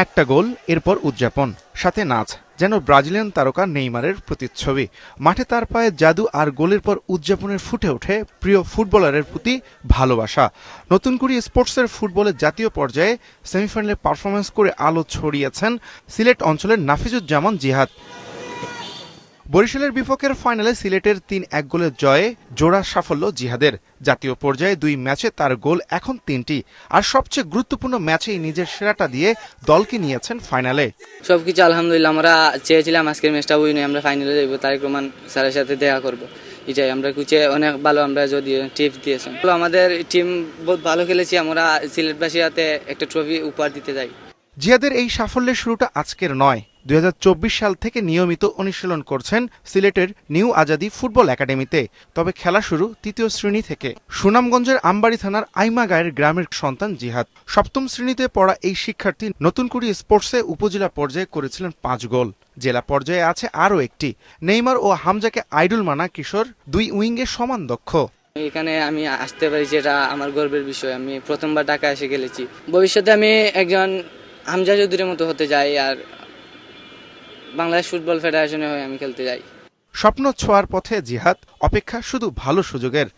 একটা গোল, এরপর উদযাপন, সাথে নাচ, যেন ব্রাজিলিয়ান তারকা নেইমারের প্রতিচ্ছবি। মাঠে তার পায়ে জাদু আর গোলের পর উদযাপনের ফুটে ওঠে প্রিয় ফুটবলারের প্রতি ভালোবাসা। নতুন করে স্পোর্টসের ফুটবলের জাতীয় পর্যায়ে সেমিফাইনালে পারফরমেন্স করে আলো ছড়িয়েছেন সিলেট অঞ্চলের নাফিজুজ্জামান জিহাদ। বরিশালের বিপক্ষের ফাইনালে সিলেটের ৩-১ গোলের জয়ে জোড়া সাফল্য জিহাদের। জাতীয় পর্যায়ে ২ ম্যাচে তার গোল এখন ৩টি, আর সবচেয়ে গুরুত্বপূর্ণ ম্যাচেই নিজের সেরাটা দিয়ে দলকে নিয়েছেন ফাইনালে। সবকিছু আলহামদুলিল্লাহ, আমরা চেয়েছিলাম আজকের ম্যাচটা উইন হয়ে আমরা ফাইনালে যাইব, তারেক রহমান স্যারের সাথে দেখা করব, এটাই আমরা কুচে অনেক ভালো, আমরা যদি টিপস দিয়েছেন। আমাদের টিম বহুত ভালো খেলেছি, আমরা সিলেটবাসী হাতে একটা ট্রফি উপহার দিতে যাই। জিহাদের এই সাফল্যের শুরুটা আজকের নয়। ২০২৪ সাল থেকে নিয়মিত অনুশীলন করছেন সিলেটের নিউ আজাদি ফুটবল একাডেমিতে। তবে খেলা শুরু ৩য় শ্রেণী থেকে। সুনামগঞ্জের আমবাড়ি থানার আইমাগায়ের গ্রামের সন্তান জিহাদ। সপ্তম শ্রেণীতে পড়া এই শিক্ষার্থী নতুন করে স্পোর্টসে উপজেলা পর্যায়ে করেছিলেন ৫ গোল। জেলা পর্যায়ে আছে আরও একটি। নেইমার ও হামজাকে আইডল মানা কিশোর, ২ উইঙ্গে সমান দক্ষ। এখানে আমি আসতে পারি, যেটা আমার গর্বের বিষয়। আমি প্রথমবার ঢাকা এসে খেলেছি। ভবিষ্যতে আমি একজন হামজা চৌধুরীর মতো হতে যাই, আর বাংলাদেশ ফুটবল ফেডারেশনে হয়ে আমি খেলতে যাই। স্বপ্ন ছোঁয়ার পথে জিহাদ, অপেক্ষা শুধু ভালো সুযোগের।